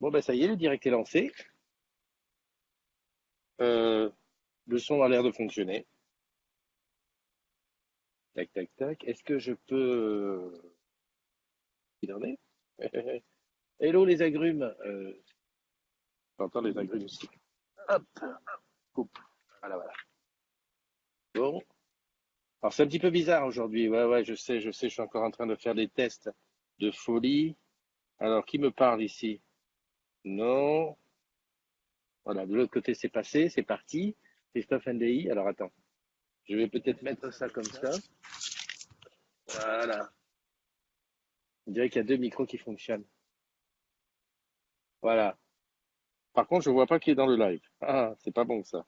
Bon, ben ça y est, le direct est lancé. Euh, le son a l'air de fonctionner. Tac, tac, tac. Est-ce que je peux... Il en est? Hello les agrumes. J'entends les agrumes ici. Hop, coupe. Voilà, voilà. Bon. Alors c'est un petit peu bizarre aujourd'hui. Ouais, ouais, je sais, je suis encore en train de faire des tests de folie. Alors, qui me parle ici? Non. Voilà, de l'autre côté c'est passé, c'est parti. Christophe NDI. Alors attends, je vais peut-être mettre ça comme ça. Voilà. On dirait qu'il y a deux micros qui fonctionnent. Voilà. Par contre, je vois pas qui est dans le live. Ah, c'est pas bon ça.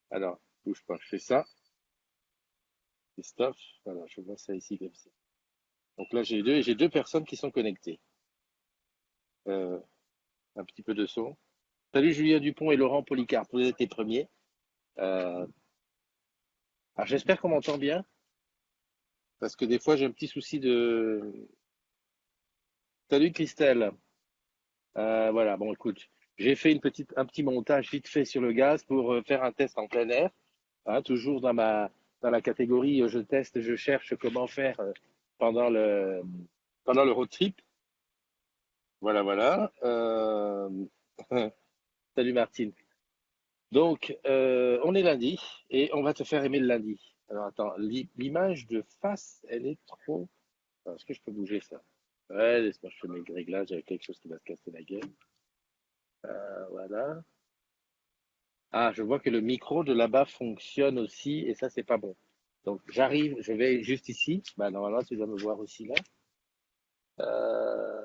Alors, bouge pas, je fais ça. Christophe, voilà, je vois ça ici comme ça. Donc là, j'ai deux personnes qui sont connectées. Euh, un petit peu de son. Salut Julien Dupont et Laurent Policard, vous êtes les premiers. Euh, alors j'espère qu'on m'entend bien, parce que des fois j'ai un petit souci de. Salut Christelle. Voilà, bon écoute, j'ai fait un petit montage vite fait sur le gaz pour faire un test en plein air. Hein, toujours dans la catégorie je teste, je cherche comment faire pendant le road trip. Voilà, voilà. Salut Martine. Donc, on est lundi et on va te faire aimer le lundi. Alors attends, l'image de face, elle est trop. Alors, est-ce que je peux bouger ça? Ouais, laisse-moi, je fais mes réglages avec quelque chose qui va se casser la gueule. Voilà. Ah, je vois que le micro de là-bas fonctionne aussi et ça, c'est pas bon. Donc, j'arrive, je vais juste ici. Bah, normalement, tu dois me voir aussi là. Euh,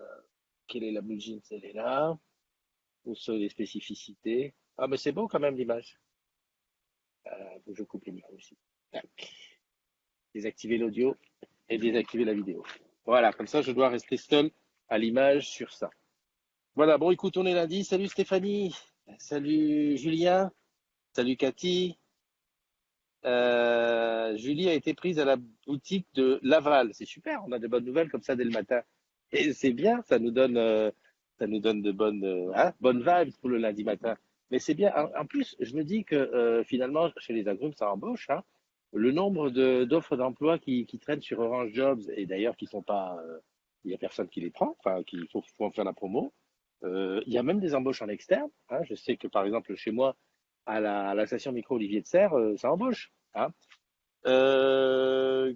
quelle est la bougie? Elle est là. Où sont les spécificités? Ah, mais c'est beau quand même l'image. Faut que je coupe les micros aussi. Tac. Désactiver l'audio et désactiver la vidéo. Voilà, comme ça, je dois rester seul à l'image sur ça. Voilà, bon, écoute, on est lundi. Salut Stéphanie. Salut Julien. Salut Cathy. Julie a été prise à la boutique de Laval. C'est super, on a de bonnes nouvelles comme ça dès le matin. Et c'est bien, ça nous donne de bonnes vibes pour le lundi matin. Mais c'est bien. En plus, je me dis que finalement, chez les agrumes, ça embauche. Hein. Le nombre d'offres d'emploi qui traînent sur Orange Jobs et d'ailleurs qui sont pas, il y a personne qui les prend. Enfin, faut en faire la promo. Il y a même des embauches en externe. Hein. Je sais que par exemple chez moi, à la station micro Olivier de Serres, ça embauche. Hein.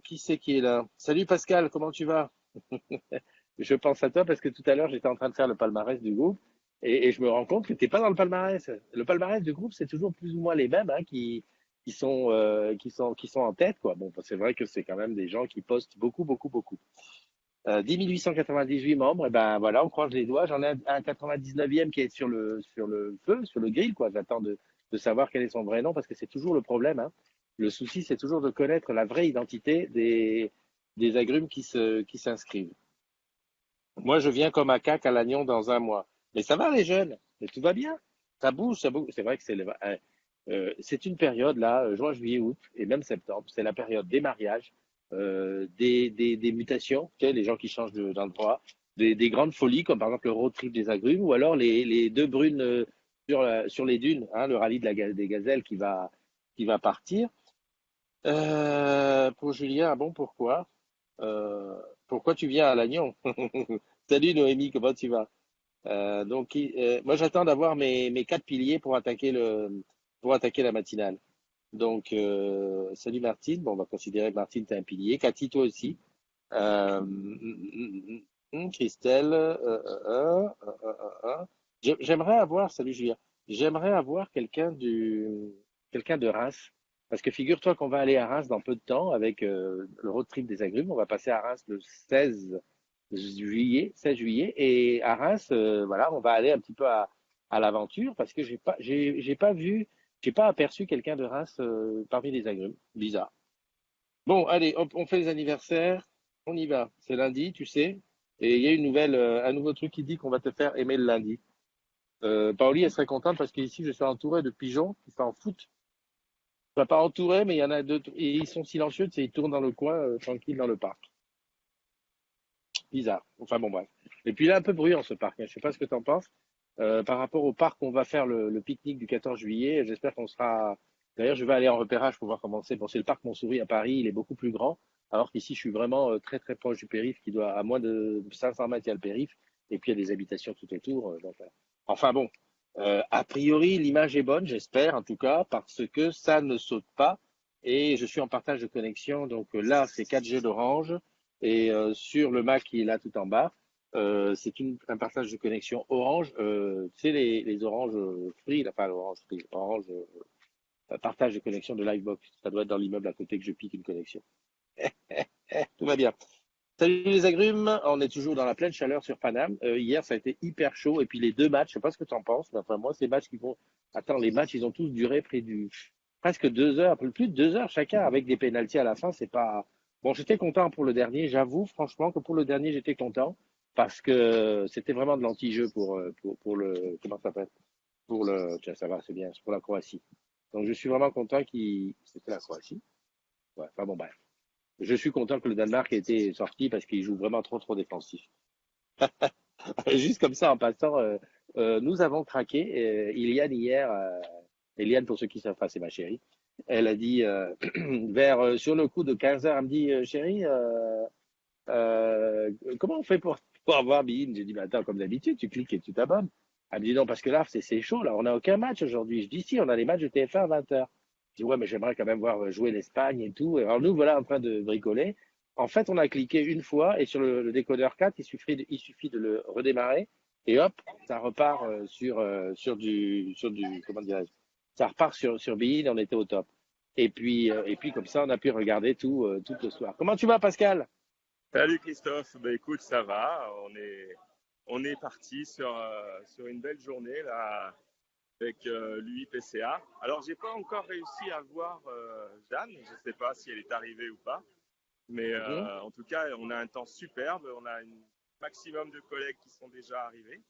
Qui c'est qui est là? Salut Pascal, comment tu vas? Je pense à toi parce que tout à l'heure, j'étais en train de faire le palmarès du groupe et je me rends compte que tu n'es pas dans le palmarès. Le palmarès du groupe, c'est toujours plus ou moins les mêmes hein, qui sont en tête. Quoi. Bon, c'est vrai que c'est quand même des gens qui postent beaucoup, beaucoup, beaucoup. 10 898 membres, et ben voilà, on croise les doigts. J'en ai un 99e qui est sur le feu, sur le grill, quoi. J'attends de savoir quel est son vrai nom parce que c'est toujours le problème. Hein. Le souci, c'est toujours de connaître la vraie identité des agrumes qui s'inscrivent. Moi, je viens comme un cac à l'agnon dans un mois. Mais ça va, les jeunes. Mais tout va bien. Ça bouge, ça bouge. C'est vrai que c'est une période, là, juin, juillet, août, et même septembre. C'est la période des mariages, des mutations, tu sais, les gens qui changent d'endroit, des grandes folies, comme par exemple le road trip des agrumes, ou alors les deux brunes sur les dunes, hein, le rallye des gazelles qui va partir. Pour Julien, ah bon, pourquoi? Euh, pourquoi tu viens à Lannion? Salut Noémie, comment tu vas? Moi j'attends d'avoir mes quatre piliers pour attaquer la matinale. Donc, salut Martine. Bon, on va considérer que Martine, t'es un pilier. Cathy, toi aussi. Christelle. J'aimerais avoir, salut Julien, j'aimerais avoir quelqu'un de Reims. Parce que figure-toi qu'on va aller à Reims dans peu de temps avec le road trip des agrumes. On va passer à Reims le 16 juillet. Et à Reims, voilà, on va aller un petit peu à l'aventure parce que j'ai pas vu, j'ai pas aperçu quelqu'un de Reims parmi les agrumes. Bizarre. Bon, allez, hop, on fait les anniversaires. On y va. C'est lundi, tu sais. Et il y a un nouveau truc qui dit qu'on va te faire aimer le lundi. Paoli, elle serait contente parce qu'ici, je suis entouré de pigeons qui s'en foutent. Enfin, pas entouré, mais il y en a deux. Et ils sont silencieux, tu sais, ils tournent dans le coin, tranquille, dans le parc. Bizarre. Enfin, bon, bref. Et puis, il est un peu bruyant, ce parc. Hein. Je sais pas ce que tu en penses. par rapport au parc, on va faire le pique-nique du 14 juillet. J'espère qu'on sera. D'ailleurs, je vais aller en repérage pour voir comment c'est. Bon, c'est le parc Montsouris à Paris, il est beaucoup plus grand, alors qu'ici, je suis vraiment très très proche du périph', qui doit à moins de 500 mètres, il y a le périph', et puis il y a des habitations tout autour. Enfin bon, a priori, l'image est bonne, j'espère en tout cas, parce que ça ne saute pas, et je suis en partage de connexion. Donc là, c'est 4G d'Orange, et sur le Mac qui est là tout en bas. C'est un partage de connexion Orange. Tu sais, les Orange Free, enfin l'Orange Free, Orange partage de connexion de Livebox. Ça doit être dans l'immeuble à côté que je pique une connexion. Tout va bien. Salut les agrumes, on est toujours dans la pleine chaleur sur Paname. Hier, ça a été hyper chaud. Et puis les deux matchs, je sais pas ce que tu en penses, mais enfin moi, ces matchs qui vont. Attends, les matchs, ils ont tous duré près du presque 2 heures, plus de 2 heures chacun, avec des pénaltys à la fin. C'est pas. Bon, j'étais content pour le dernier. J'avoue, franchement, que pour le dernier, j'étais content parce que c'était vraiment de l'anti-jeu pour le. Comment ça s'appelle? Pour le. Tiens, ça va, c'est bien. C'est pour la Croatie. Donc je suis vraiment content qu'il. C'était la Croatie. Ouais, enfin bon, bref. Je suis content que le Danemark ait été sorti parce qu'il joue vraiment trop trop défensif. Juste comme ça, en passant, nous avons craqué. Iliane hier, Eliane pour ceux qui savent pas, c'est ma chérie. Elle a dit vers sur le coup de 15 heures, elle me dit chérie, comment on fait pour avoir Bein? J'ai dit bah, attends, comme d'habitude, tu cliques et tu t'abonnes. Elle me dit non parce que là c'est chaud là, on n'a aucun match aujourd'hui. Je dis si, on a les matchs de TF1 à 20 heures. Je dis ouais mais j'aimerais quand même voir jouer l'Espagne et tout. Alors nous voilà en train de bricoler. En fait, on a cliqué une fois et sur le décodeur 4, il suffit de le redémarrer et hop, ça repart sur du comment dirais-je, ça repart sur Bein, on était au top. Et puis comme ça, on a pu regarder tout le soir. Comment tu vas, Pascal? Salut Christophe, bah écoute, ça va, on est parti sur une belle journée là avec l'UIPCA. Alors j'ai pas encore réussi à voir Jeanne, je sais pas si elle est arrivée ou pas, mais Mhm. en tout cas on a un temps superbe, on a un maximum de collègues qui sont déjà arrivés.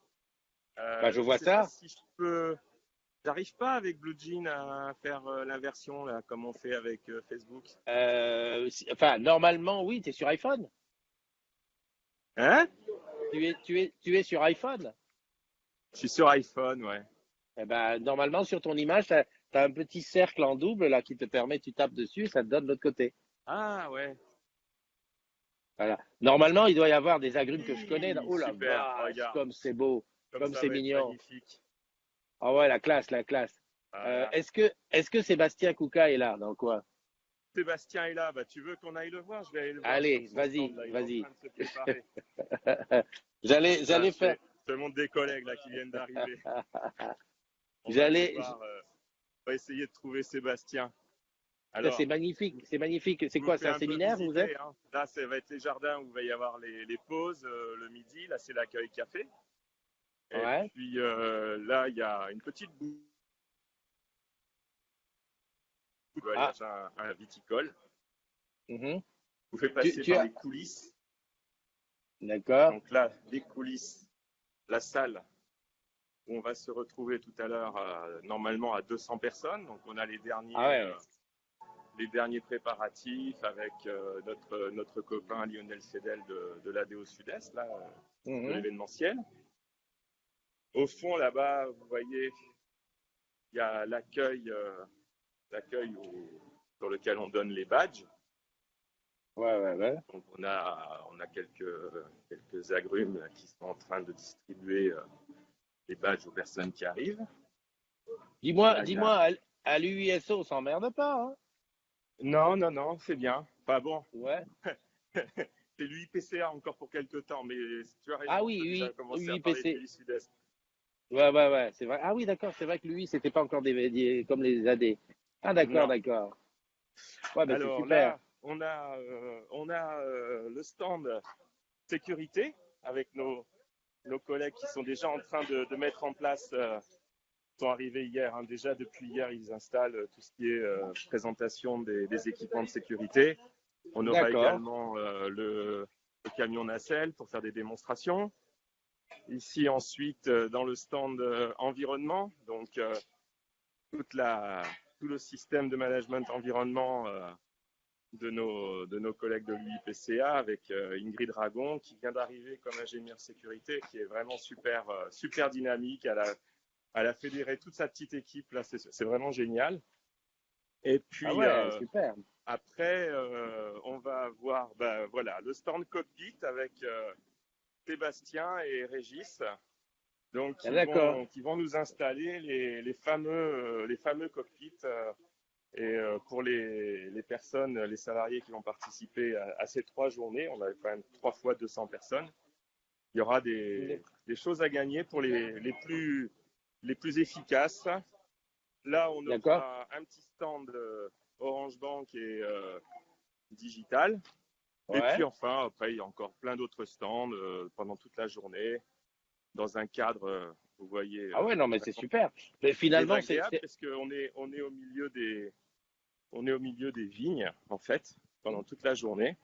Bah, je Je vois sais pas ça. si je peux, j'arrive pas avec Blue Jean à faire l'inversion là comme on fait avec Facebook. Enfin, normalement, oui, tu es sur iPhone. Hein? Tu es sur iPhone. Je suis sur iPhone, ouais. Eh ben, normalement, sur ton image, tu as un petit cercle en double là qui te permet, tu tapes dessus, ça te donne de l'autre côté. Ah ouais. Voilà. Normalement, il doit y avoir des agrumes que je connais. Oui, Oh la super, vache, regarde, comme c'est beau, comme comme ça c'est va être mignon. magnifique. Ah ouais, la classe, la classe. Voilà. Est-ce que Sébastien Kouka est là dans le coin? Sébastien est là, bah, tu veux qu'on aille le voir? Je vais aller le voir sur Allez, son stand, vas-y, là, il est en vas-y. train de se préparer. Là, J'allais faire, je te montre des collègues là, qui viennent d'arriver. On va aller j'allais, voir, on va essayer de trouver Sébastien. c'est Alors, magnifique, c'est magnique. C'est je vous quoi, fais c'est un un peu séminaire où vous êtes? visiter, hein. Là, ça va être les jardins où il va y avoir les pauses le midi. Là, c'est l'accueil café. Et Ouais. puis là, il y a une petite boutique, Ah, un viticole. mhm. Je vous fais Tu, passer tu par as, les coulisses. d'accord. Donc là, les coulisses, la salle où on va se retrouver tout à l'heure, normalement à 200 personnes. Donc on a Ah ouais. les derniers préparatifs avec notre copain Lionel Cédel de l'ADO Sud-Est, là, de Mhm. l'événementiel. Au fond, là-bas, vous voyez, il y a l'accueil sur lequel on donne les badges. Ouais, ouais, ouais. Donc on a quelques agrumes là, qui sont en train de distribuer les badges aux personnes qui arrivent. Dis-moi, Là, il y a... dis-moi, à l'UISO, on s'emmerde pas, hein? Non, non, non, c'est bien. Pas bon. Ouais. C'est l'UIPCA encore pour quelques temps, mais tu as Ah raison, on oui, peut déjà oui, commencer à parler de UIPC. l'UI Sud-Est. Ouais, ouais, ouais, c'est vrai. Ah oui, d'accord, c'est vrai que lui, c'était pas encore comme les AD. Ah d'accord, Non. d'accord. Ouais, ben c'est Alors super. là, on a le stand sécurité avec nos collègues qui sont déjà en train de mettre en place, sont arrivés hier, hein. Déjà depuis hier, ils installent tout ce qui est présentation des équipements de sécurité. On aura D'accord. également le camion nacelle pour faire des démonstrations. Ici ensuite, dans le stand environnement, donc toute tout le système de management environnement de nos collègues de l'UIPCA avec Ingrid Dragon qui vient d'arriver comme ingénieure sécurité, qui est vraiment super dynamique. Elle a fédéré toute sa petite équipe, là, c'est vraiment génial. Et Ah puis ouais, super. après, on va voir voilà, le stand cockpit avec Sébastien et Régis. Donc, Ah, d'accord. qui vont nous installer les fameux cockpits. Pour les personnes, les salariés qui vont participer à ces 3 journées, on a quand même 3 fois 200 personnes. Il y aura des choses à gagner pour les plus efficaces. Là, on D'accord. aura un petit stand Orange Bank et digital. Et puis Ouais. enfin, après, il y a encore plein d'autres stands pendant toute la journée, dans un cadre, vous voyez, Ah ouais, non, mais c'est super. Mais très finalement, agréable parce qu'on est on est au milieu des vignes, en fait, pendant toute la journée.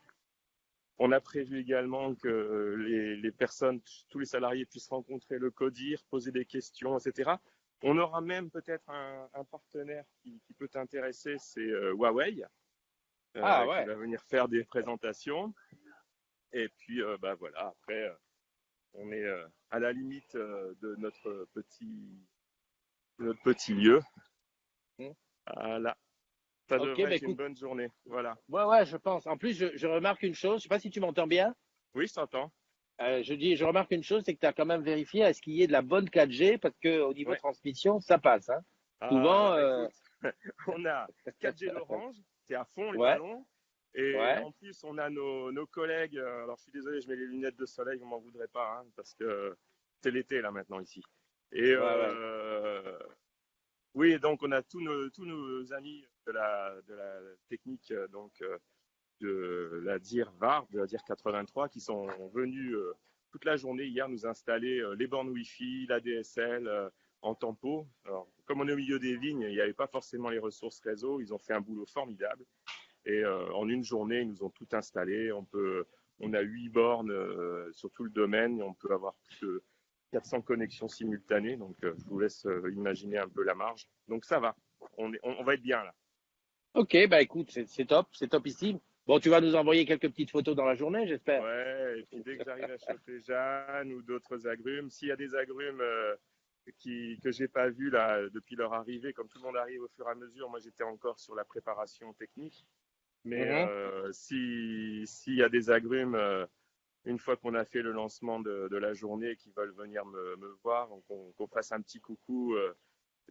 On a prévu également que les personnes, tous les salariés puissent rencontrer le CODIR, poser des questions, etc. On aura même peut-être un partenaire qui peut t'intéresser, c'est Huawei, Ah qui ouais. va venir faire des présentations. Et puis, voilà, après, on est à la limite de notre petit lieu. Hmm. Voilà, ça Ok, devrait bah être une écoute, bonne journée. Voilà. ouais, je pense. En plus, je remarque une chose, je sais pas si tu m'entends bien. Oui, je t'entends. Je remarque une chose, c'est que tu as quand même vérifié à ce qu'il y ait de la bonne 4G, parce que au niveau Ouais. transmission, ça passe, hein. Ah, Souvent, écoute, on a 4G l'orange, c'est à fond les ouais, ballons. Et ouais, en plus, on a nos collègues. Alors, je suis désolé, je mets les lunettes de soleil, vous m'en voudrez pas, hein, parce que c'est l'été là maintenant ici. Et ouais. oui, donc on a tous nos amis de la technique, donc de la DIR VAR, de la DIR 83, qui sont venus toute la journée hier nous installer les bornes Wi-Fi, la DSL en tempo. Alors, comme on est au milieu des vignes, il n'y avait pas forcément les ressources réseau. Ils ont fait un boulot formidable. Et en une journée, ils nous ont tout installé. On a 8 bornes sur tout le domaine et on peut avoir plus de 400 connexions simultanées. Donc, je vous laisse imaginer un peu la marge. Donc, ça va. On va être bien là. Ok, bah écoute, c'est topissime. Bon, tu vas nous envoyer quelques petites photos dans la journée, j'espère. Ouais, et puis dès que j'arrive à choper Jeanne ou d'autres agrumes, s'il y a des agrumes que j'ai pas vus là depuis leur arrivée, comme tout le monde arrive au fur et à mesure, moi j'étais encore sur la préparation technique. Mais Mhm. s'il y a des agrumes, une fois qu'on a fait le lancement de la journée, qui veulent venir me voir, qu'on fasse un petit coucou,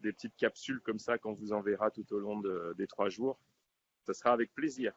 des petites capsules comme ça qu'on vous enverra tout au long des 3 jours, ce sera avec plaisir.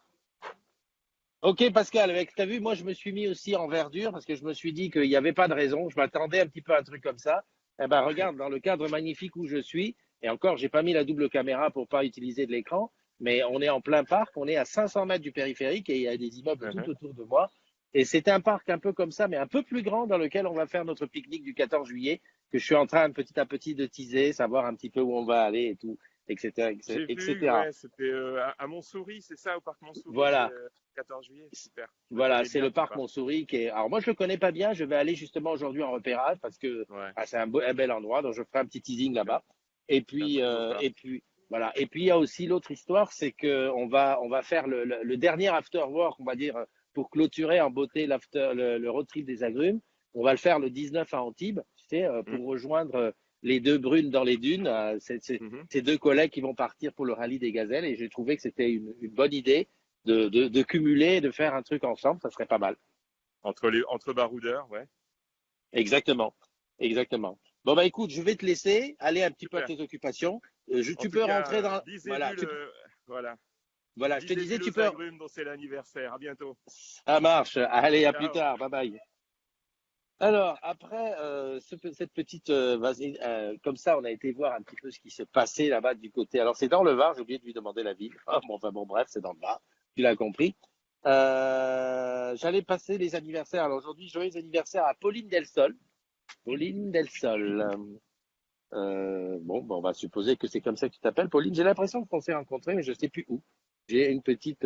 Ok, Pascal, avec, t'as vu, moi je me suis mis aussi en verdure parce que je me suis dit qu'il n'y avait pas de raison. Je m'attendais un petit peu à un truc comme ça. Eh ben, regarde, dans le cadre magnifique où je suis, et encore, j'ai pas mis la double caméra pour pas utiliser de l'écran, mais on est en plein parc, on est à 500 mètres du périphérique et il y a des immeubles tout autour de moi. Et c'est un parc un peu comme ça, mais un peu plus grand dans lequel on va faire notre pique-nique du 14 juillet, que je suis en train petit à petit de teaser, savoir un petit peu où on va aller et tout, etc., J'ai vu, etc. ouais, c'était à Montsouris, c'est ça, au parc Montsouris, c'est Voilà. 14 juillet, super. Je le Voilà, connais c'est bien le ce parc parc. Montsouris qui est. Alors moi, je le connais pas bien. Je vais aller justement aujourd'hui en repérage parce que Ouais, c'est un bel endroit. Donc je ferai un petit teasing c'est là-bas. Et un puis très beau parc. voilà. Et puis il y a aussi l'autre histoire, c'est que on va faire le dernier after work, on va dire, pour clôturer en beauté le road trip des agrumes. On va le faire le 19 à Antibes, tu sais, Mm, pour rejoindre les deux brunes dans les dunes. mhm. Ces deux collègues qui vont partir pour le rallye des gazelles. Et j'ai trouvé que c'était une bonne idée de cumuler, de faire un truc ensemble, ça serait pas mal. Entre baroudeurs, ouais, Exactement, exactement. Bon bah écoute, je vais te laisser aller un petit peu à super. tes occupations. En Tu tout peux cas, rentrer dans, lisez-vu voilà, voilà, je te lisez-vu disais, tu les peux, agrumes dont c'est l'anniversaire. À bientôt. ça marche. Allez, à plus Ciao. tard, bye bye. Alors après cette petite, vas-y, comme ça, on a été voir un petit peu ce qui se passait là-bas du côté. Alors c'est dans le Var, j'ai oublié de lui demander la ville. Ah, bon, enfin bon, bref, c'est dans le Var. Tu l'as compris. J'allais passer les anniversaires. Alors aujourd'hui, joyeux anniversaire à Pauline Delsol. Pauline Delsol. Bon, on va supposer que c'est comme ça que tu t'appelles, Pauline. J'ai l'impression qu'on s'est rencontrés, mais je sais plus où. J'ai une petite.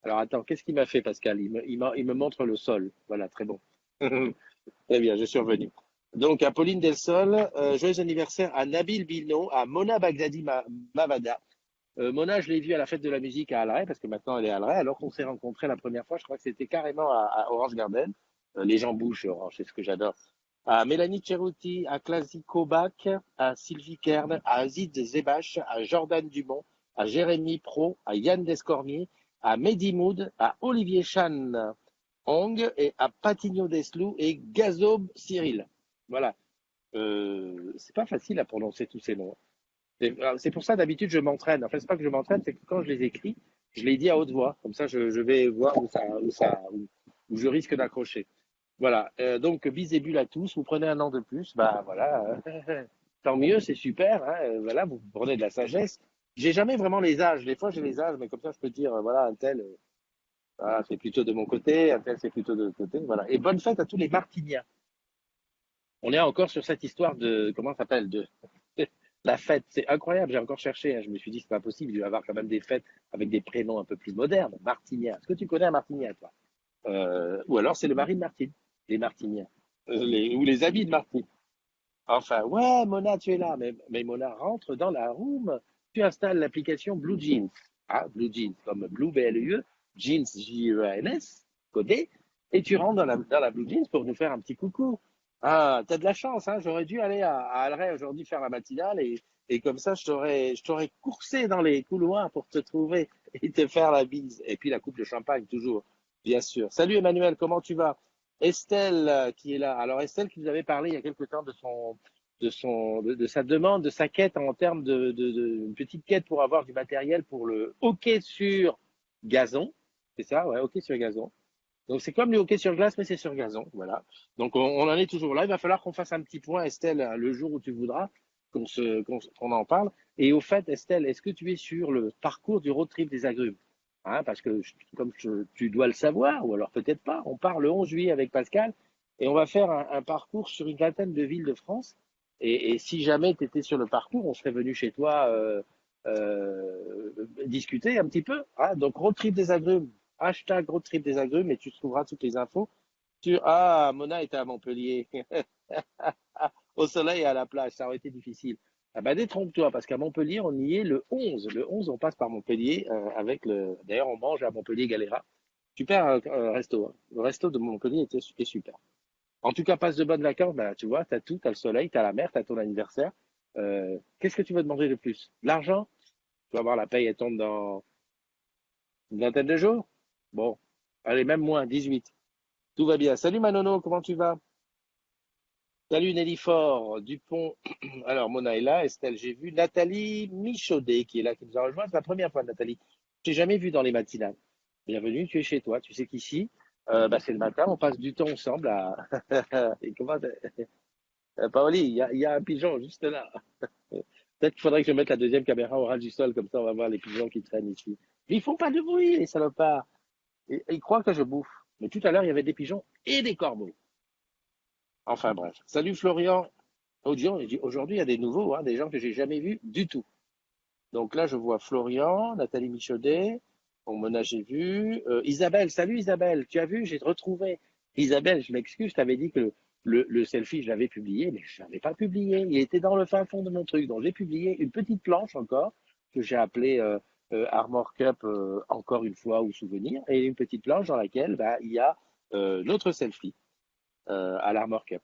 Alors attends, qu'est-ce qu'il m'a fait, Pascal? Il me montre le sol. Voilà, très bon. Très bien, je suis revenu. Donc à Pauline Delsol, joyeux anniversaire à Nabil Bilno, à Mona Bagdadi Mavada, Mona, je l'ai vue à la fête de la musique à Alray, parce que maintenant elle est à Alray, alors qu'on s'est rencontrés la première fois, je crois que c'était carrément à Orange Garden. Les gens bougent chez Orange, c'est ce que j'adore. À Mélanie Ceruti, à Klasi Kobach, à Sylvie Kern, à Azid Zebache, à Jordan Dumont, à Jérémy Pro, à Yann Descormier, à Mehdi Moud, à Olivier Chan Hong et à Patigno Deslou et Gazob Cyril. Voilà. C'est pas facile à prononcer tous ces noms. C'est pour ça, d'habitude, je m'entraîne. En fait, c'est pas que je m'entraîne, c'est que quand je les écris, je les dis à haute voix. Comme ça, je vais voir où je risque d'accrocher. Voilà. Donc, bisébule à tous. Vous prenez un an de plus. Bah, voilà. Tant mieux, c'est super. Hein. Voilà, vous prenez de la sagesse. J'ai jamais vraiment les âges. Des fois, j'ai les âges, mais comme ça, je peux dire, voilà, un tel, voilà, c'est plutôt de mon côté, un tel, c'est plutôt de l'autre côté. Voilà. Et bonne fête à tous les Martiniens. On est encore sur cette histoire de, comment ça s'appelle, de la fête. C'est incroyable, j'ai encore cherché, hein. Je me suis dit, c'est pas possible, il doit y avoir quand même des fêtes avec des prénoms un peu plus modernes. Martinien. Est-ce que tu connais un Martinien, toi? Ou alors c'est le mari de Martine, les Martiniens. Ou les amis de Martine. Enfin, ouais, Mona, tu es là. Mais Mona, rentre dans la room. Tu installes l'application Blue Jeans. Ah, Blue Jeans, comme Blue, B-L-U-E, Jeans, J-E-A-N-S, codé. Et tu rentres dans la Blue Jeans pour nous faire un petit coucou. Ah, t'as de la chance, hein. J'aurais dû aller à Alray aujourd'hui faire la matinale et comme ça, je t'aurais coursé dans les couloirs pour te trouver et te faire la bise. Et puis la coupe de champagne, toujours, bien sûr. Salut Emmanuel, comment tu vas? Estelle qui est là. Alors Estelle qui nous avait parlé il y a quelque temps de sa demande, de sa quête en termes une petite quête pour avoir du matériel pour le hockey sur gazon. C'est ça, ouais, hockey sur gazon. Donc c'est comme le hockey sur glace, mais c'est sur gazon, voilà. Donc on en est toujours là. Il va falloir qu'on fasse un petit point, Estelle, le jour où tu voudras, qu'on en parle. Et au fait, Estelle, est-ce que tu es sur le parcours du road trip des agrumes? Hein, parce que tu dois le savoir, ou alors peut-être pas, on part le 11 juillet avec Pascal et on va faire un parcours sur une vingtaine de villes de France. Et si jamais tu étais sur le parcours, on serait venu chez toi discuter un petit peu. Hein. Donc road trip des agrumes, hashtag road trip des agrumes et tu trouveras toutes les infos sur... Ah, Mona était à Montpellier. Au soleil et à la plage, ça aurait été difficile. Ah bah détrompe-toi, parce qu'à Montpellier, on y est le 11. Le 11, on passe par Montpellier avec le. D'ailleurs, on mange à Montpellier Galera. Super resto. Hein. Le resto de Montpellier est super. En tout cas, passe de bonnes vacances. Bah, tu vois, t'as tout, t'as le soleil, t'as la mer, t'as ton anniversaire. Qu'est-ce que tu veux demander de plus? L'argent? Tu vas voir, la paye, elle tombe dans une vingtaine de jours. Bon, allez, même moins, 18. Tout va bien. Salut Manono, comment tu vas? Salut Nelly Fort, Dupont. Alors, Mona est là, Estelle, j'ai vu. Nathalie Michaudet qui est là, qui nous a rejoint. C'est la première fois, Nathalie. Je t'ai jamais vu dans les matinales. Bienvenue, tu es chez toi. Tu sais qu'ici, bah, c'est le matin, on passe du temps ensemble à. Et comment Paoli, il y a un pigeon juste là. Peut-être qu'il faudrait que je mette la deuxième caméra au ras du sol, comme ça on va voir les pigeons qui traînent ici. Mais ils font pas de bruit, les salopards. Et ils croient que je bouffe. Mais tout à l'heure, il y avait des pigeons et des corbeaux. Enfin bref. Salut Florian. Aujourd'hui, il y a des nouveaux, hein, des gens que j'ai jamais vus du tout. Donc là, je vois Florian, Nathalie Michaudet, bon, Mona, j'ai vu. Isabelle, salut Isabelle, tu as vu, j'ai retrouvé. Isabelle, je m'excuse, je t'avais dit que le selfie, je l'avais publié, mais je ne l'avais pas publié. Il était dans le fin fond de mon truc. Donc j'ai publié une petite planche encore, que j'ai appelée Armor Cup encore une fois ou souvenir, et une petite planche dans laquelle bah, il y a notre selfie à l'Armor Cup.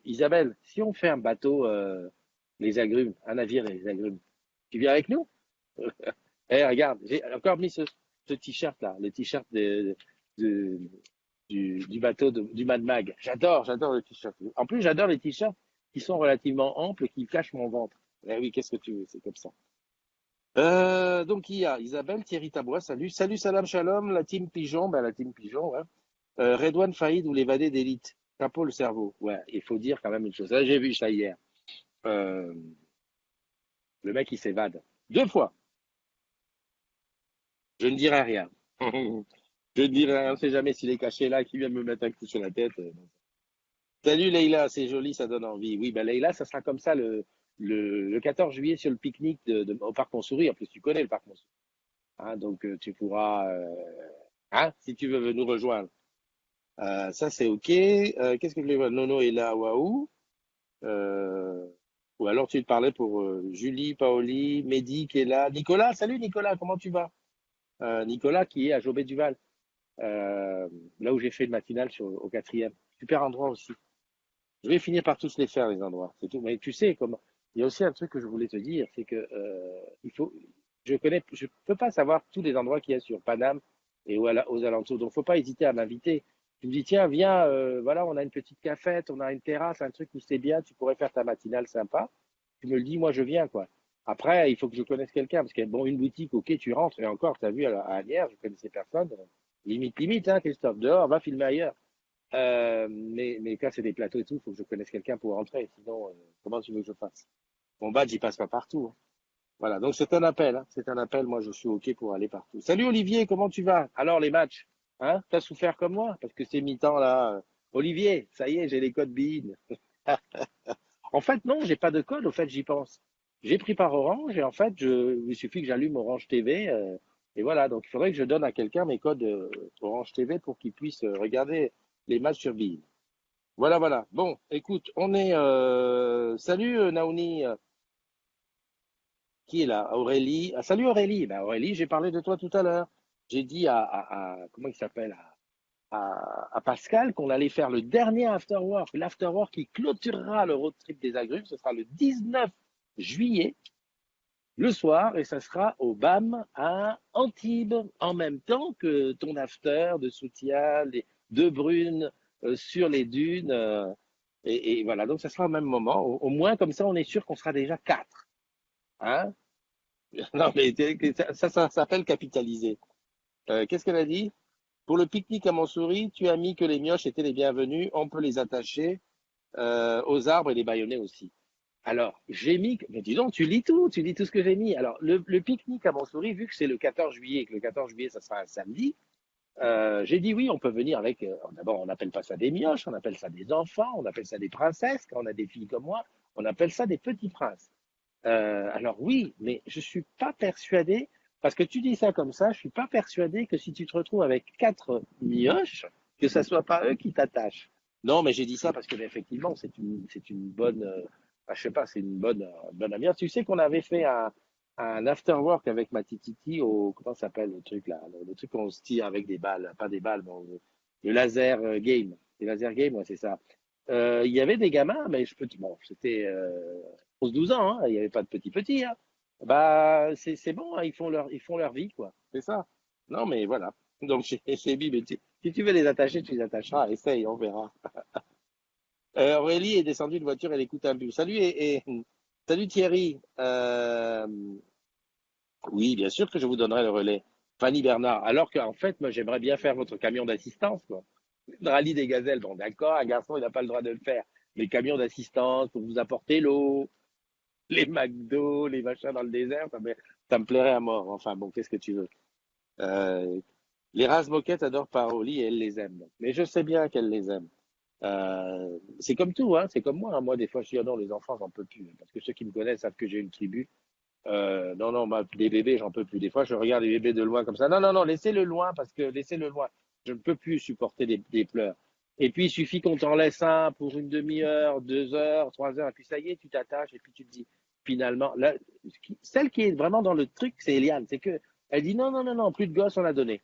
Isabelle, si on fait un bateau, les agrumes, un navire et les agrumes, tu viens avec nous? Eh, regarde, j'ai encore mis ce t-shirt-là, le t-shirt de- du bateau du Mad Mag. J'adore le t-shirt. En plus, j'adore les t-shirts qui sont relativement amples et qui cachent mon ventre. Eh oui, qu'est-ce que tu veux, c'est comme ça. Donc, il y a Isabelle, Thierry Tabouas, salut. Salut, salam, shalom, la team Pigeon, ben, la team Pigeon, ouais. Redouane Faïd ou l'évadé d'élite. Chapeau le cerveau. Ouais, il faut dire quand même une chose. Là, j'ai vu ça hier. Euh, le mec, il s'évade. 2 fois. Je ne dirai rien. Je ne dirai rien. On ne sait jamais s'il est caché là, qui vient me mettre un coup sur la tête. Salut Leïla, c'est joli, ça donne envie. Oui, ben Leïla, ça sera comme ça le 14 juillet sur le pique-nique au Parc Montsouris. En plus, tu connais le Parc Montsouris. Hein, donc, tu pourras, hein, si tu veux nous rejoindre. Ça, c'est OK. Qu'est-ce que je voulais voir? Nono est là, waouh. Euh, Ou alors tu te parlais pour Julie, Paoli, Mehdi qui est là. Nicolas, salut Nicolas, comment tu vas? Nicolas qui est à Jobé-Duval, là où j'ai fait le matinal au quatrième. Super endroit aussi. Je vais finir par tous les faire, les endroits. C'est tout. Mais tu sais, comment. Il y a aussi un truc que je voulais te dire, c'est que il faut. Je peux pas savoir tous les endroits qu'il y a sur Paname et aux alentours. Donc, faut pas hésiter à m'inviter. Tu me dis, tiens, viens, voilà, on a une petite cafette, on a une terrasse, un truc où c'est bien, tu pourrais faire ta matinale sympa. Tu me le dis, moi, je viens, quoi. Après, il faut que je connaisse quelqu'un, parce que bon, une boutique, ok, tu rentres, et encore, tu as vu à Agnières, je connaissais personne. Limite, limite, hein, Christophe, dehors, va filmer ailleurs. Mais quand c'est des plateaux et tout, il faut que je connaisse quelqu'un pour rentrer. Sinon, comment tu veux que je fasse? Mon badge, il passe pas partout, hein. Voilà, donc c'est un appel, hein. C'est un appel. Moi, je suis OK pour aller partout. Salut Olivier, comment tu vas? Alors, les matchs, hein? T'as souffert comme moi? Parce que c'est mi-temps là. Olivier, ça y est, j'ai les codes BIN. En fait, non, j'ai pas de code. Au fait, j'y pense. J'ai pris par Orange et en fait, il suffit que j'allume Orange TV. Et voilà, donc il faudrait que je donne à quelqu'un mes codes Orange TV pour qu'il puisse regarder les matchs sur BIN. Voilà, voilà. Bon, écoute, on est. Salut Naouni, qui est là? Aurélie. Ah, salut Aurélie. Ben, Aurélie, j'ai parlé de toi tout à l'heure. J'ai dit comment il s'appelle? À Pascal qu'on allait faire le dernier afterwork, l'afterwork qui clôturera le road trip des agrumes. Ce sera le 19 juillet, le soir, et ça sera au BAM à Antibes, en même temps que ton after de soutien, les deux brunes sur les dunes. Et voilà, donc ça sera au même moment. Au moins, comme ça, on est sûr qu'on sera déjà quatre. Hein? Non, mais ça s'appelle capitaliser. Qu'est-ce qu'elle a dit? Pour le pique-nique à Montsouris, tu as mis que les mioches étaient les bienvenus. On peut les attacher aux arbres et les bâillonner aussi. Alors, j'ai mis, mais dis donc, tu lis tout ce que j'ai mis. Alors, le pique-nique à Montsouris, vu que c'est le 14 juillet, et que le 14 juillet, ça sera un samedi, j'ai dit oui, on peut venir avec, d'abord, on n'appelle pas ça des mioches, on appelle ça des enfants, on appelle ça des princesses, quand on a des filles comme moi, on appelle ça des petits princes. Alors oui, mais je suis pas persuadé, parce que tu dis ça comme ça, je suis pas persuadé que si tu te retrouves avec quatre mioches, que ça soit pas eux qui t'attachent. Non, mais j'ai dit ça parce que effectivement, c'est une bonne, je sais pas, c'est une bonne ambiance. Tu sais qu'on avait fait un after work avec ma tititi au, comment ça s'appelle le truc là, le truc qu'on se tire avec des balles, pas des balles, bon, le laser game, les laser game, ouais, c'est ça. Il y avait des gamins, mais bon, c'était 11-12 ans, hein, il n'y avait pas de petits, hein. Bah, c'est bon, hein, ils font leur vie, quoi. C'est ça. Non, mais voilà. Donc, chez Bib, si tu veux les attacher, tu les attacheras. Essaye, on verra. Aurélie est descendue de voiture, elle écoute un bus. Salut salut Thierry. Oui, bien sûr que je vous donnerai le relais. Fanny Bernard. Alors qu'en fait, moi, j'aimerais bien faire votre camion d'assistance, quoi. Le rallye des gazelles, bon, d'accord, un garçon, il n'a pas le droit de le faire. Mais camion d'assistance pour vous apporter l'eau, les McDo, les machins dans le désert, ça me plairait à mort. Enfin bon, qu'est-ce que tu veux? Euh, les races moquettes adorent Paroli et elle les aime. Mais je sais bien qu'elle les aime. C'est comme tout, hein, c'est comme moi, hein. Moi, des fois, je dis, ah non, les enfants, j'en peux plus. Parce que ceux qui me connaissent savent que j'ai une tribu. Non, non, des bébés, j'en peux plus. Des fois, je regarde les bébés de loin comme ça. Non, non, non, laissez-le loin parce que laissez-le loin. Je ne peux plus supporter des pleurs. Et puis, il suffit qu'on t'en laisse un pour une demi-heure, 2 heures, 3 heures, et puis ça y est, tu t'attaches, et puis tu te dis, finalement, là, celle qui est vraiment dans le truc, c'est Eliane. C'est que, elle dit, non, non, non, non, plus de gosses, on a donné.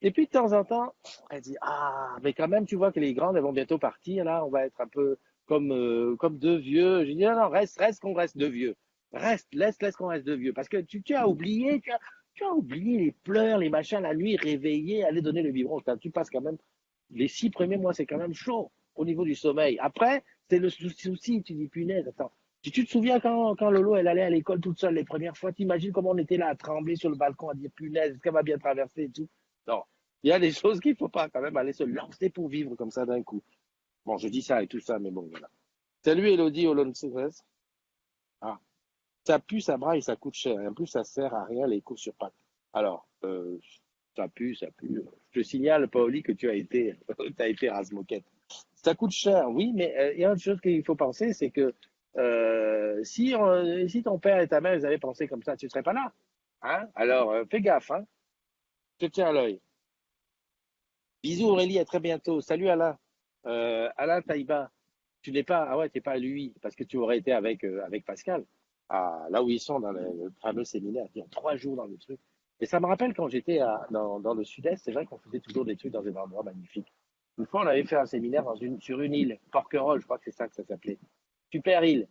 Et puis, de temps en temps, elle dit, ah, mais quand même, tu vois que les grandes, elles vont bientôt partir, là, on va être un peu comme deux vieux. J'ai dit, non, non, reste qu'on reste deux vieux. Laisse qu'on reste deux vieux. Parce que tu as oublié, tu as oublié les pleurs, les machins, la nuit, réveillé, aller donner le biberon. Tu passes quand même, les 6 premiers mois, c'est quand même chaud au niveau du sommeil. Après, c'est le souci, tu dis, punaise, attends. Tu te souviens quand Lolo, elle allait à l'école toute seule les premières fois, t'imagines comment on était là à trembler sur le balcon, à dire, punaise, est-ce qu'elle va bien traverser et tout? Non. Il y a des choses qu'il ne faut pas quand même aller se lancer pour vivre comme ça d'un coup. Bon, je dis ça et tout ça, mais bon, voilà. Salut Elodie Olonces. Ah, ça pue, ça braille, ça coûte cher. Et en plus, ça sert à rien les cours sur pattes. Alors, ça pue, ça pue. Je te signale, Paoli, que tu as été, t'as été rase-moquette. Ça coûte cher, oui, mais il y a autre chose qu'il faut penser, c'est que si ton père et ta mère ils avaient pensé comme ça, tu ne serais pas là. Hein? Alors, fais gaffe, hein? Je te tiens à l'œil. Bisous Aurélie, à très bientôt. Salut Alain. Alain Taïba. tu n'es pas, ah ouais, t'es pas à lui, parce que tu aurais été avec Pascal, là où ils sont dans le fameux séminaire, qui ont 3 jours dans le truc. Et ça me rappelle quand j'étais dans le sud-est, c'est vrai qu'on faisait toujours des trucs dans des endroits magnifiques. Une fois, on avait fait un séminaire sur une île, Porquerolles, je crois que c'est ça que ça s'appelait. Super île.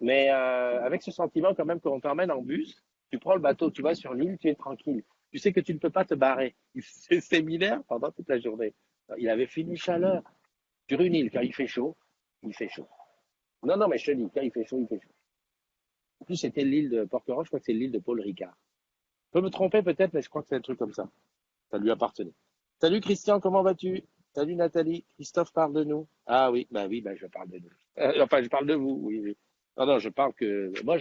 Mais avec ce sentiment quand même qu'on t'emmène en bus, tu prends le bateau, tu vas sur l'île, tu es tranquille. Tu sais que tu ne peux pas te barrer. C'est séminaire pendant toute la journée. Il avait fait une chaleur sur une île. Quand il fait chaud, il fait chaud. Non, non, mais je te dis, quand il fait chaud, il fait chaud. En plus, c'était l'île de Porquerolles, je crois que c'est l'île de Paul Ricard. Je peux me tromper peut-être, mais je crois que c'est un truc comme ça. Ça lui appartenait. Salut Christian, comment vas-tu? Salut Nathalie. Christophe parle de nous. Ah oui, bah, je parle de nous. Enfin, je parle de vous, oui, oui. Non, non, je parle que. Moi,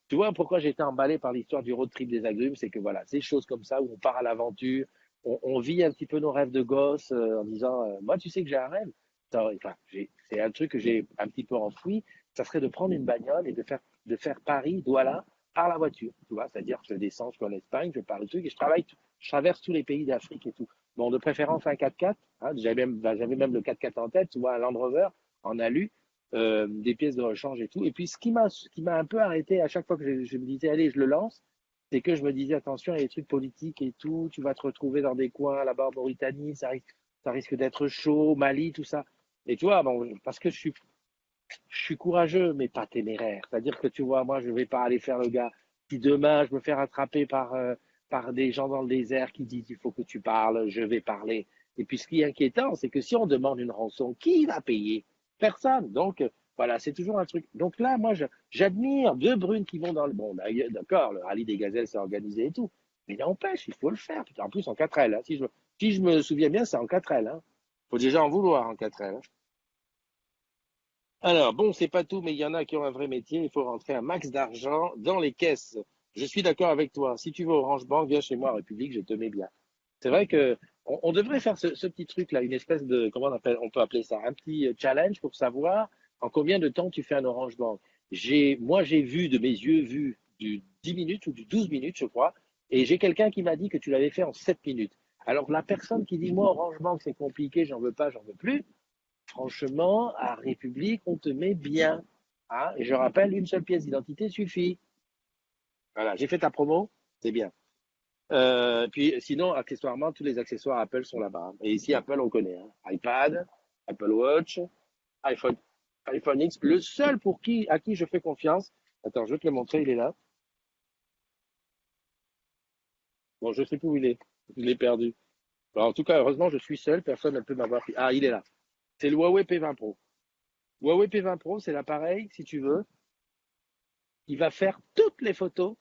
tu vois pourquoi j'ai été emballé par l'histoire du road trip des agrumes, c'est que voilà, ces choses comme ça où on part à l'aventure, on vit un petit peu nos rêves de gosse en disant, moi, tu sais que j'ai un rêve. Enfin, c'est un truc que j'ai un petit peu enfoui. Ça serait de prendre une bagnole et de faire Paris-Douala par la voiture. Tu vois, c'est-à-dire que je descends, je vais en Espagne, je pars le truc et je traverse tous les pays d'Afrique et tout. Bon, de préférence un 4x4. Hein, j'avais même le 4x4 en tête, souvent un Land Rover en alu, des pièces de rechange et tout. Et puis, ce qui m'a un peu arrêté à chaque fois que je me disais, allez, je le lance, c'est que je me disais, attention, il y a des trucs politiques et tout, tu vas te retrouver dans des coins là-bas en Mauritanie, ça risque d'être chaud, Mali, tout ça. Et tu vois, bon, parce que je suis courageux, mais pas téméraire. C'est-à-dire que tu vois, moi, je ne vais pas aller faire le gars. Si demain, je me fais rattraper par des gens dans le désert qui disent il faut que tu parles, je vais parler. Et puis, ce qui est inquiétant, c'est que si on demande une rançon, qui va payer? Personne. Donc, voilà, c'est toujours un truc. Donc là, moi, j'admire deux brunes qui vont dans le. Bon, d'accord, le rallye des gazelles, c'est organisé et tout. Mais n'empêche, il faut le faire. En plus, en 4L. Hein. Si je me souviens bien, c'est en 4L. Hein. Faut déjà en vouloir en 4L. Hein. Alors, bon, c'est pas tout, mais il y en a qui ont un vrai métier. Il faut rentrer un max d'argent dans les caisses. Je suis d'accord avec toi. Si tu veux Orange Bank, viens chez moi à République, je te mets bien. C'est vrai que on devrait faire ce petit truc-là, une espèce de, comment on peut appeler ça, un petit challenge pour savoir en combien de temps tu fais un Orange Bank. Moi, j'ai vu de mes yeux, du 10 minutes ou du 12 minutes, je crois, et j'ai quelqu'un qui m'a dit que tu l'avais fait en 7 minutes. Alors, la personne qui dit, moi, Orange Bank, c'est compliqué, j'en veux pas, j'en veux plus, franchement, à République, on te met bien. Hein. Et je rappelle, une seule pièce d'identité suffit. Voilà, j'ai fait ta promo, c'est bien. Puis sinon, accessoirement, tous les accessoires Apple sont là-bas. Et ici, Apple, on connaît. Hein. iPad, Apple Watch, iPhone, iPhone X. Le seul à qui je fais confiance, attends, je vais te le montrer, il est là. Bon, je sais plus où il est. Je l'ai perdu. Bon, en tout cas, heureusement, je suis seul, personne ne peut m'avoir pris. Ah, il est là. C'est le Huawei P20 Pro. Huawei P20 Pro, c'est l'appareil, si tu veux, qui va faire toutes les photos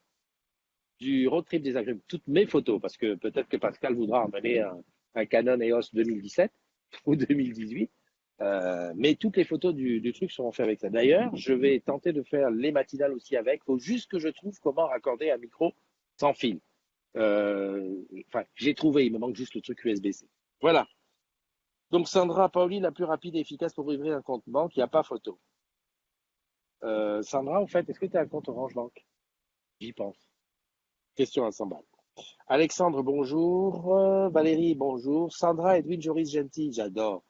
du road trip des agrumes, toutes mes photos, parce que peut-être que Pascal voudra emmener un Canon EOS 2017 ou 2018, mais toutes les photos du truc seront faites avec ça. D'ailleurs, je vais tenter de faire les matinales aussi avec. Il faut juste que je trouve comment raccorder un micro sans fil. Enfin, j'ai trouvé, il me manque juste le truc USB-C. Voilà. Donc Sandra Paoli, la plus rapide et efficace pour ouvrir un compte banque, il n'y a pas photo. Sandra, en fait, est-ce que tu as un compte Orange Bank? J'y pense. Question à 100 balles. Alexandre, bonjour. Valérie, bonjour. Sandra, Edwin, Joris, Gentil, j'adore.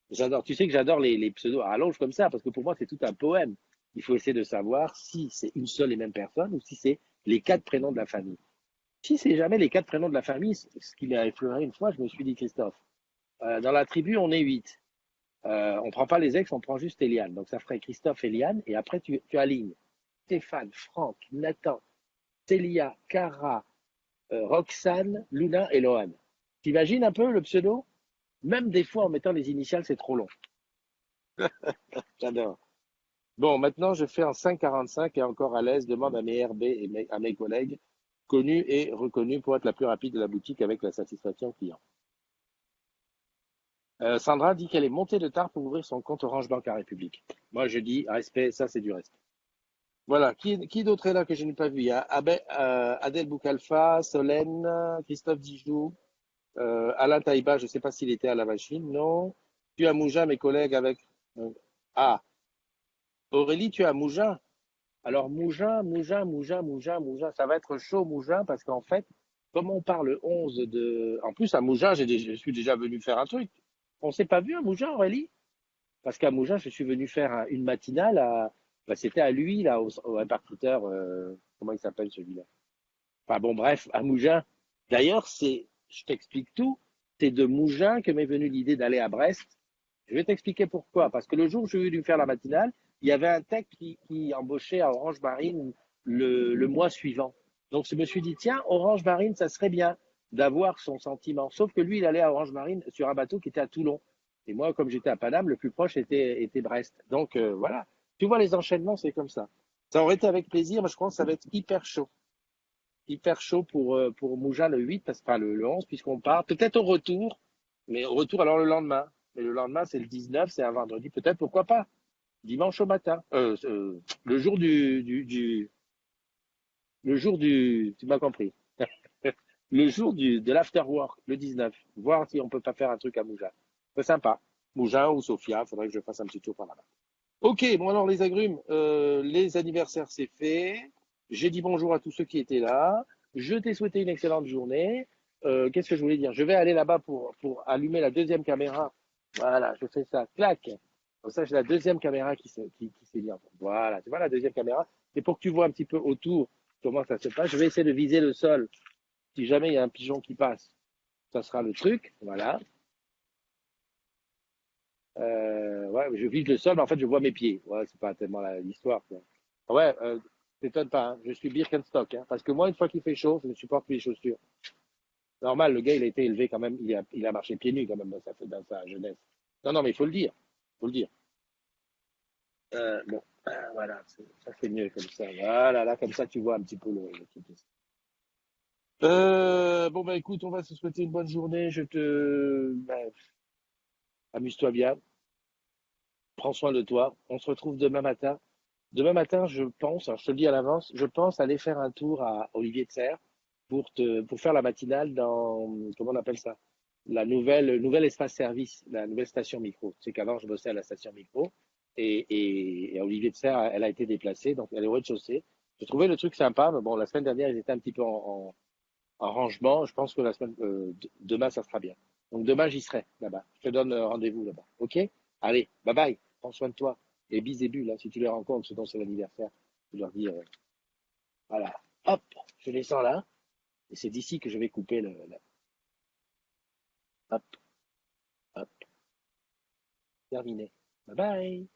J'adore. Tu sais que j'adore les pseudos à rallonge comme ça, parce que pour moi, c'est tout un poème. Il faut essayer de savoir si c'est une seule et même personne ou si c'est les 4 prénoms de la famille. Si c'est jamais les 4 prénoms de la famille, ce qui m'est effleuré une fois, je me suis dit, Christophe, dans la tribu, on est 8. On prend pas les ex, on prend juste Eliane. Donc ça ferait Christophe, Eliane, et après tu alignes Stéphane, Franck, Nathan, Célia, Cara, Roxane, Luna et Lohan. T'imagines un peu le pseudo? Même des fois en mettant les initiales, c'est trop long. J'adore. Bon, maintenant je fais en 5,45 et encore à l'aise. Demande à mes RB et à mes collègues connus et reconnus pour être la plus rapide de la boutique avec la satisfaction client. Sandra dit qu'elle est montée de tard pour ouvrir son compte Orange Bank à République. Moi je dis respect, ça c'est du respect. Voilà, qui d'autre est là que je n'ai pas vu? Il y a Adèle Boukalfa, Solène, Christophe Dijoux, Alain Taïba, je ne sais pas s'il était à la machine, non. Tu as Mougin, mes collègues avec. euh, Ah, Aurélie, tu as Mougin. Alors Mougin, ça va être chaud Mougin parce qu'en fait, comme on part le 11 de. En plus, à Mougin, je suis déjà venu faire un truc. On s'est pas vu à Mougin, Aurélie? parce qu'à Mougins, je suis venu faire une matinale c'était à lui, là, au répartiteur, comment il s'appelle celui-là? Enfin bon, bref, à Mougins. D'ailleurs, je t'explique tout, c'est de Mougins que m'est venue l'idée d'aller à Brest. Je vais t'expliquer pourquoi. Parce que le jour où je suis venu faire la matinale, il y avait un tech qui embauchait à Orange Marine le mois suivant. Donc je me suis dit, tiens, Orange Marine, ça serait bien d'avoir son sentiment. Sauf que lui, il allait à Orange Marine sur un bateau qui était à Toulon. Et moi, comme j'étais à Paname, le plus proche était Brest. Donc voilà. Tu vois, les enchaînements, c'est comme ça. Ça aurait été avec plaisir, mais je pense que ça va être hyper chaud pour Mougins le 8, parce que enfin, le 11, puisqu'on part. Peut-être au retour, mais au retour alors le lendemain. Mais le lendemain, c'est le 19, c'est un vendredi. Peut-être, pourquoi pas? Dimanche au matin. Le jour tu m'as compris. Le jour de l'afterwork, le 19. Voir si on peut pas faire un truc à Mougins. C'est sympa. Mougins ou Sofia, il faudrait que je fasse un petit tour par là-bas. Ok, bon alors les agrumes, les anniversaires c'est fait. J'ai dit bonjour à tous ceux qui étaient là. Je t'ai souhaité une excellente journée. Qu'est-ce que je voulais dire? Je vais aller là-bas pour allumer la deuxième caméra. Voilà, je fais ça, clac. Comme ça, j'ai la deuxième caméra qui s'est mise en place. Voilà, tu vois la deuxième caméra. C'est pour que tu vois un petit peu autour comment ça se passe. Je vais essayer de viser le sol. Si jamais il y a un pigeon qui passe, ça sera le truc. Voilà. Ouais, je vise le sol, mais en fait, je vois mes pieds. Ouais, c'est pas tellement l'histoire, quoi. Ouais, t'étonnes pas, hein. Je suis Birkenstock, hein, parce que moi, une fois qu'il fait chaud, je ne supporte plus les chaussures. Normal, le gars, il a été élevé quand même, il a marché pieds nus quand même dans sa jeunesse. Non, non, mais il faut le dire. Faut le dire. Bon, voilà, ça c'est mieux comme ça. Voilà, là, comme ça, tu vois un petit peu le truc. Bon, bah écoute, on va se souhaiter une bonne journée. Amuse-toi bien, prends soin de toi. On se retrouve demain matin. Demain matin, je pense, alors je te le dis à l'avance, je pense aller faire un tour à Olivier de Serres pour faire la matinale dans, comment on appelle ça? Nouvelle espace service, la nouvelle station micro. C'est qu'avant, je bossais à la station micro et à Olivier de Serres, elle a été déplacée, donc elle est au rez-de-chaussée. J'ai trouvé le truc sympa, mais bon, la semaine dernière, ils étaient un petit peu en rangement. Je pense que demain, ça sera bien. Donc demain, j'y serai là-bas. Je te donne rendez-vous là-bas. OK? Allez, bye bye. Prends soin de toi. Et bis et bulles, hein, si tu les rencontres, ce dont c'est l'anniversaire, tu leur dis, voilà. Hop, je descends là. Et c'est d'ici que je vais couper hop, hop, terminé. Bye bye.